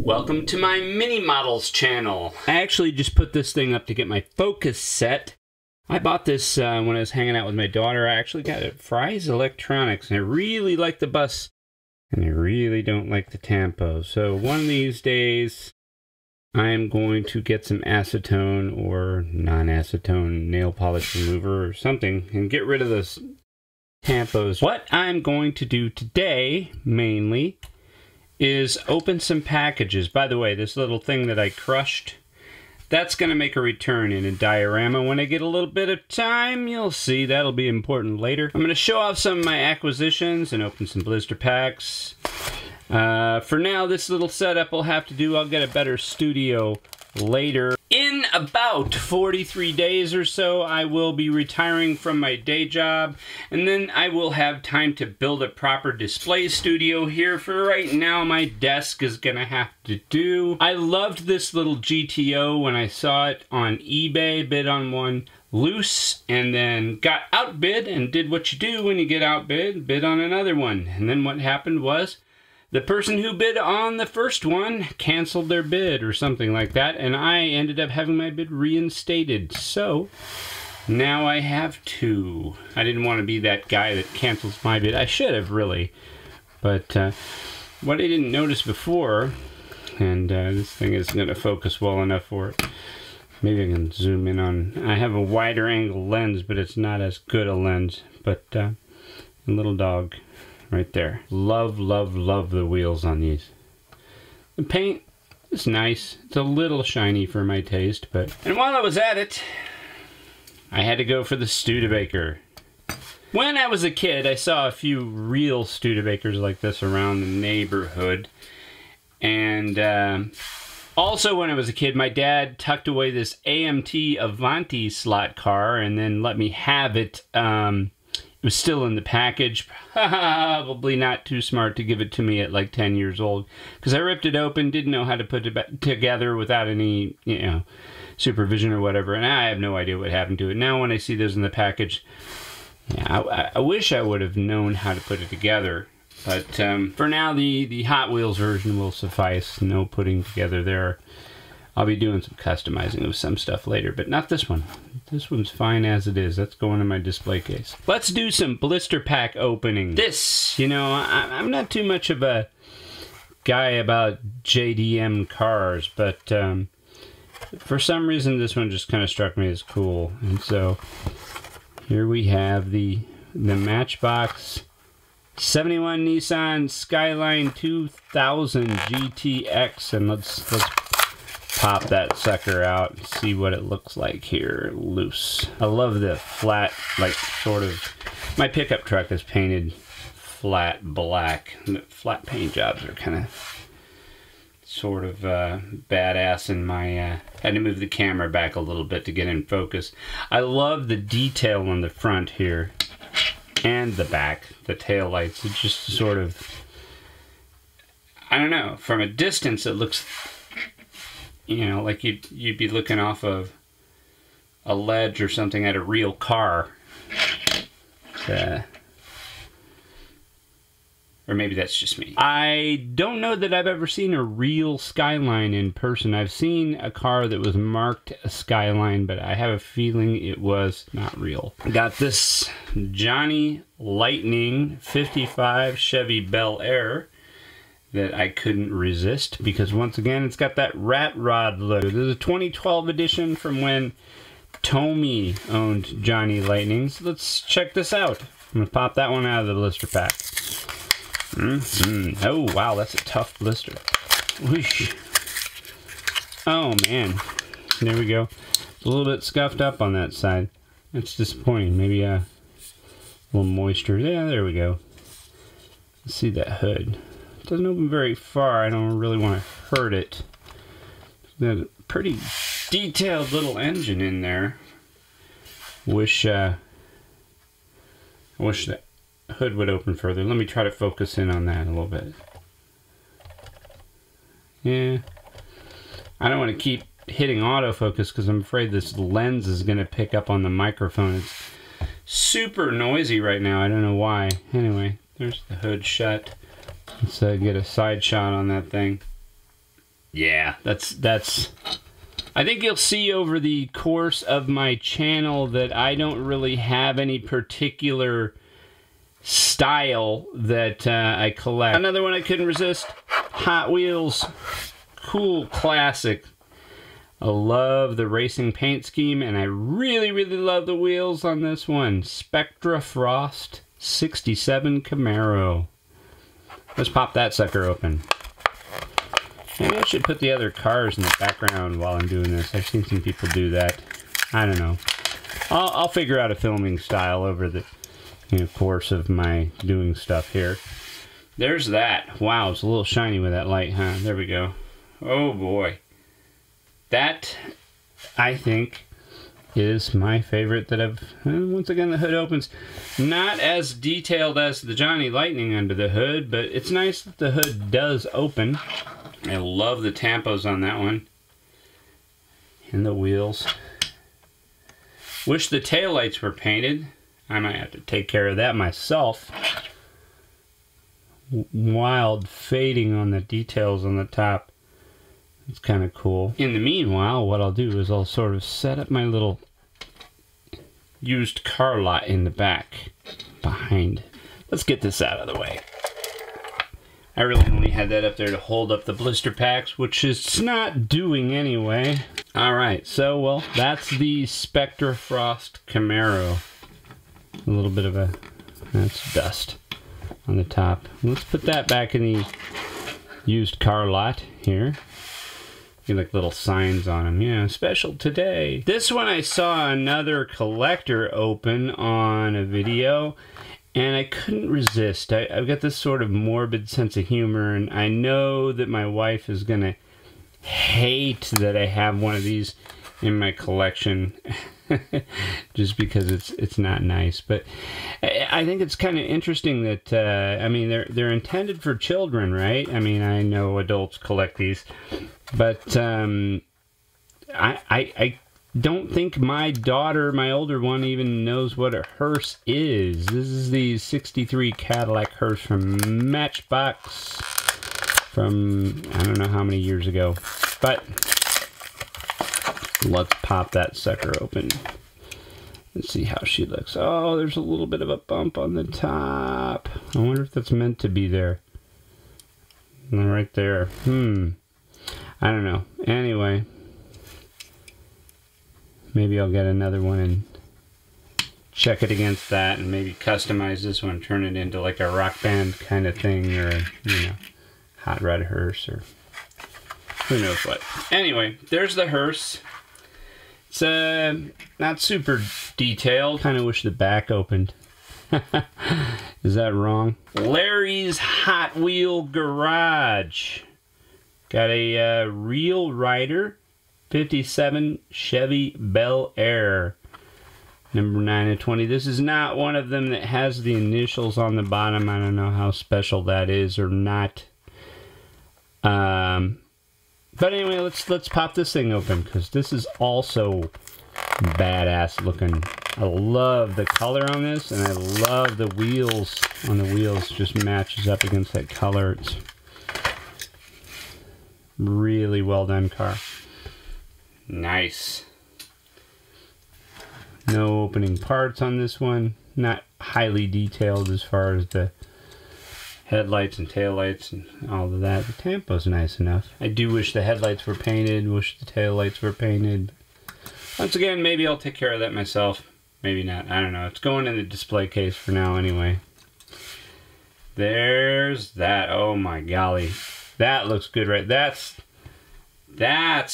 Welcome to my mini models channel. I actually just put this thing up to get my focus set. I bought this when I was hanging out with my daughter. I actually got it at Fry's Electronics, and I really like the bus, and I really don't like the tampo. So one of these days, I'm going to get some acetone or non-acetone nail polish remover or something and get rid of those tampos. What I'm going to do today, mainly, is open some packages. By the way, this little thing that I crushed, that's going to make a return in a diorama when I get a little bit of time. You'll see, that'll be important later. I'm going to show off some of my acquisitions and open some blister packs. For now, this little setup will have to do. I'll get a better studio later. In about 43 days or so, I will be retiring from my day job, and then I will have time to build a proper display studio here. For right now, my desk is gonna have to do. I loved this little GTO when I saw it on eBay, bid on one loose, and then got outbid and did what you do when you get outbid, bid on another one. And then what happened was, the person who bid on the first one canceled their bid or something like that, and I ended up having my bid reinstated. So now I have two. I didn't want to be that guy that cancels my bid. I should have, really. But what I didn't notice before, and this thing isn't going to focus well enough for it. Maybe I can zoom in on. I have a wider angle lens, but it's not as good a lens. But a little dog. Right there. Love, love, love the wheels on these. The paint is nice. It's a little shiny for my taste, but... And while I was at it, I had to go for the Studebaker. When I was a kid, I saw a few real Studebakers like this around the neighborhood. And also when I was a kid, my dad tucked away this AMT Avanti slot car and then let me have it. It was still in the package. Probably not too smart to give it to me at like 10 years old, because I ripped it open, didn't know how to put it back together without any, supervision or whatever, and I have no idea what happened to it. Now when I see those in the package, yeah, I wish I would have known how to put it together. But for now, the Hot Wheels version will suffice. No putting together there. I'll be doing some customizing of some stuff later, but not this one. This one's fine as it is. That's going in my display case. Let's do some blister pack opening. This, I'm not too much of a guy about JDM cars, but for some reason this one just kind of struck me as cool. And so here we have the Matchbox 71 Nissan Skyline 2000 GTX, and let's pop that sucker out and see what it looks like here loose. I love the flat, like, sort of... My pickup truck is painted flat black. The flat paint jobs are kind of sort of badass in my... had to move the camera back a little bit to get in focus. I love the detail on the front here and the back, the tail lights. It's just sort of... I don't know. From a distance, it looks... like you'd be looking off of a ledge or something at a real car. Or maybe that's just me. I don't know that I've ever seen a real Skyline in person. I've seen a car that was marked a Skyline, but I have a feeling it was not real. Got this Johnny Lightning 55 Chevy BelAir that I couldn't resist, because once again it's got that rat rod look. This is a 2012 edition from when Tommy owned Johnny Lightnings. Let's check this out. I'm gonna pop that one out of the blister pack. Oh wow, that's a tough blister. Whoosh. Oh man, there we go. It's a little bit scuffed up on that side. That's disappointing. Maybe a little moisture. Yeah, there we go. Let's see that hood. It doesn't open very far. I don't really want to hurt it. There's a pretty detailed little engine in there. Wish that hood would open further. Let me try to focus in on that a little bit. Yeah. I don't want to keep hitting autofocus because I'm afraid this lens is going to pick up on the microphone. It's super noisy right now. I don't know why. Anyway, there's the hood shut. Let's get a side shot on that thing. Yeah, that's... I think you'll see over the course of my channel that I don't really have any particular style that I collect. Another one I couldn't resist, Hot Wheels Cool Classic. I love the racing paint scheme, and I really, really love the wheels on this one. Spectrafrost 67 Camaro. Let's pop that sucker open. Maybe I should put the other cars in the background while I'm doing this. I've seen some people do that. I don't know. I'll figure out a filming style over the course of my doing stuff here. There's that. Wow, it's a little shiny with that light, huh? There we go. Oh boy. That, I think, is my favorite that I've... once again, the hood opens. Not as detailed as the Johnny Lightning under the hood, but it's nice that the hood does open. I love the tampos on that one. And the wheels. Wish the taillights were painted. I might have to take care of that myself. Wild fading on the details on the top. It's kind of cool. In the meanwhile, what I'll do is I'll sort of set up my little used car lot in the back behind. Let's get this out of the way. I really only had that up there to hold up the blister packs, which it's not doing anyway. Alright, so, well, that's the Spectrafrost Camaro. A little bit of that's dust on the top. Let's put that back in the used car lot here. You like little signs on them. Yeah, special today. This one I saw another collector open on a video, and I couldn't resist. I've got this sort of morbid sense of humor, and I know that my wife is gonna hate that I have one of these in my collection just because it's not nice. But I think it's kind of interesting that I mean they're intended for children, right? I mean, I know adults collect these, but I don't think my daughter, my older one, even knows what a hearse is. This is the 63 Cadillac hearse from Matchbox from I don't know how many years ago. But let's pop that sucker open and see how she looks. Oh, there's a little bit of a bump on the top. I wonder if that's meant to be there. Right there. I don't know. Anyway, maybe I'll get another one and check it against that and maybe customize this one, turn it into like a rock band kind of thing, or, you know, hot rod hearse, or who knows what. Anyway, there's the hearse. It's not super detailed. Kind of wish the back opened. Is that wrong? Larry's Hot Wheel Garage. Got a Real Rider 57 Chevy BelAir. Number 9 of 20. This is not one of them that has the initials on the bottom. I don't know how special that is or not. But anyway, let's pop this thing open, because this is also badass looking. I love the color on this, and I love the wheels on the wheels. Just matches up against that color. It's really well done car. Nice. No opening parts on this one. Not highly detailed as far as the headlights and taillights and all of that. The tampo's nice enough. I do wish the headlights were painted, wish the taillights were painted. Once again, maybe I'll take care of that myself. Maybe not. I don't know. It's going in the display case for now anyway. There's that. Oh my golly. That looks good, right? That's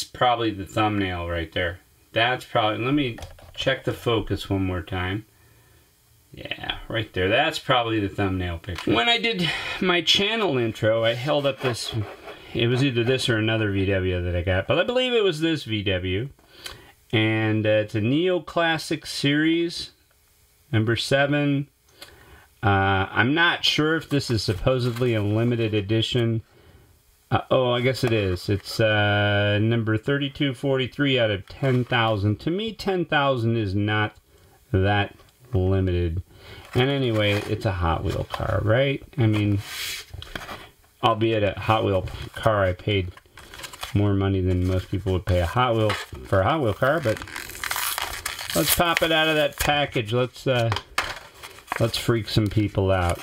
probably the thumbnail right there. That's probably... Let me check the focus one more time. Yeah, right there. That's probably the thumbnail picture. When I did my channel intro, I held up this... It was either this or another VW that I got, but I believe it was this VW. And it's a Neo-Classic Series, number 7. I'm not sure if this is supposedly a limited edition. Oh, I guess it is. It's number 3243 out of 10,000. To me, 10,000 is not that limited. And anyway, it's a Hot Wheel car, right? I mean, albeit a Hot Wheel car I paid more money than most people would pay for a Hot Wheel car, but let's pop it out of that package. Let's freak some people out.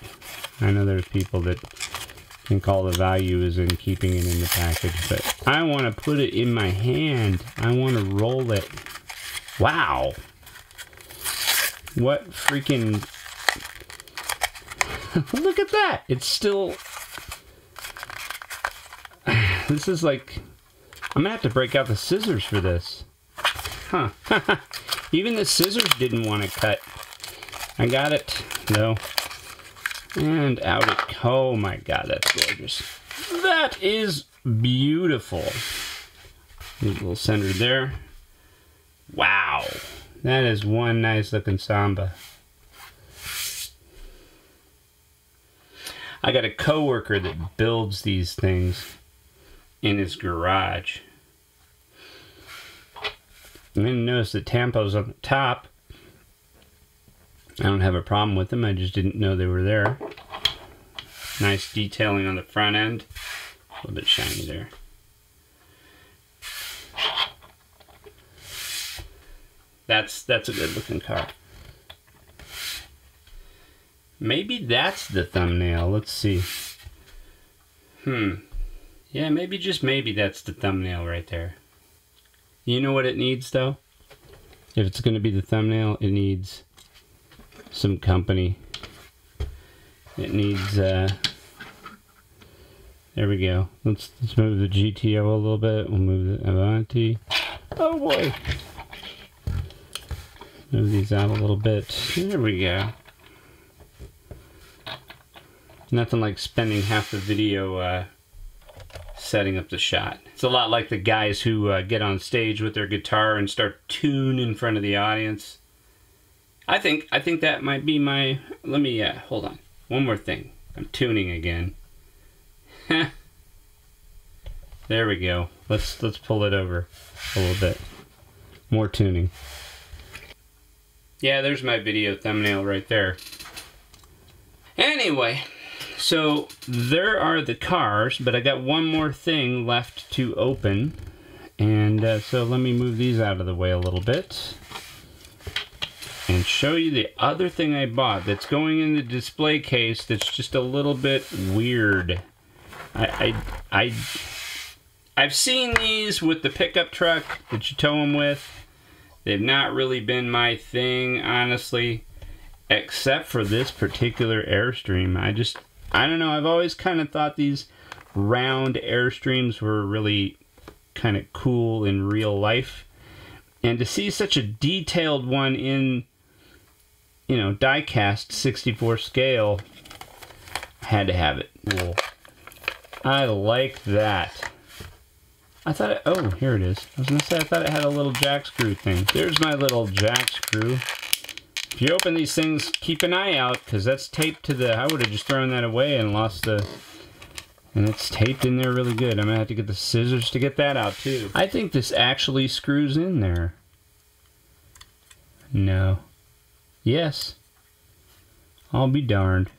I know there's people that think all the value is in keeping it in the package, but I want to put it in my hand. I want to roll it. Wow. What freaking... Look at that. It's still... This is like... I'm gonna have to break out the scissors for this. Huh. Even the scissors didn't want to cut. I got it, though. And out it... Oh my god, that's gorgeous. That is beautiful. A little center there. Wow. That is one nice looking Samba. I got a coworker that builds these things in his garage. I didn't notice the tampos on the top. I don't have a problem with them. I just didn't know they were there. Nice detailing on the front end. A little bit shiny there. That's a good looking car. Maybe that's the thumbnail. Let's see. Yeah, maybe, just maybe that's the thumbnail right there. You know what it needs, though? If it's going to be the thumbnail, it needs some company. It needs, there we go. Let's move the GTO a little bit. We'll move the Avanti. Oh boy! Move these out a little bit. There we go. Nothing like spending half the video setting up the shot. It's a lot like the guys who get on stage with their guitar and start tuning in front of the audience. I think that might be my... Let me, hold on. One more thing. I'm tuning again. There we go. Let's pull it over a little bit. More tuning. Yeah, there's my video thumbnail right there. Anyway, so there are the cars, but I got one more thing left to open. And so let me move these out of the way a little bit and show you the other thing I bought that's going in the display case that's just a little bit weird. I've seen these with the pickup truck that you tow them with. They've not really been my thing, honestly, except for this particular Airstream. I don't know, I've always kind of thought these round Airstreams were really kind of cool in real life. And to see such a detailed one in, you know, die-cast 64 scale, had to have it. Cool. I like that. I thought it, oh, here it is. I was going to say, I thought it had a little jack screw thing. There's my little jack screw. If you open these things, keep an eye out, because that's taped to the, I would have just thrown that away and lost the, and it's taped in there really good. I'm going to have to get the scissors to get that out, too. I think this actually screws in there. No. Yes. I'll be darned.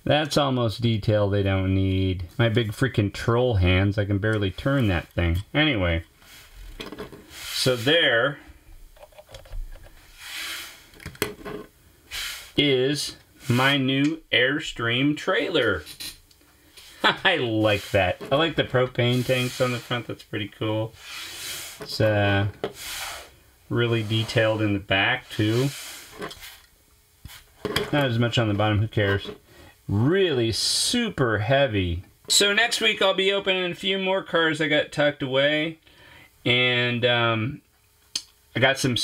That's almost detail they don't need. My big freaking troll hands, I can barely turn that thing. Anyway, so there is my new Airstream trailer. I like that. I like the propane tanks on the front. That's pretty cool. It's really detailed in the back too. Not as much on the bottom, who cares? Really super heavy. So next week I'll be opening a few more cars I got tucked away, and I got some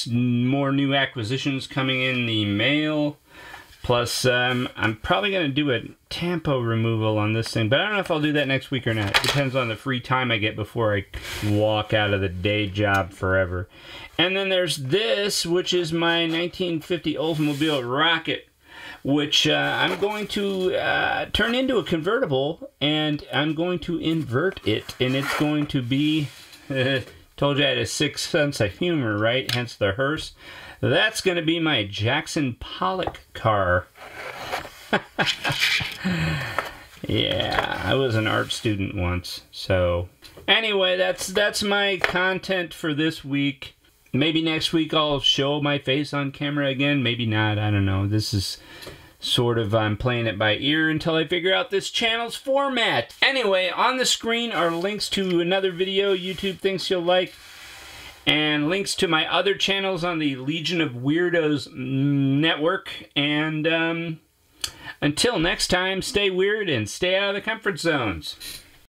more new acquisitions coming in the mail. Plus I'm probably going to do a tampo removal on this thing, but I don't know if I'll do that next week or not. It depends on the free time I get before I walk out of the day job forever. And then there's this, which is my 1950 Oldsmobile Rocket, which I'm going to turn into a convertible, and I'm going to invert it, and it's going to be, told you I had a sixth sense of humor, right? Hence the hearse. That's going to be my Jackson Pollock car. Yeah, I was an art student once, so... Anyway, that's my content for this week. Maybe next week I'll show my face on camera again. Maybe not, I don't know. This is sort of, I'm playing it by ear until I figure out this channel's format. Anyway, on the screen are links to another video YouTube thinks you'll like, and links to my other channels on the Legion of Weirdos network. And until next time, stay weird and stay out of the comfort zones.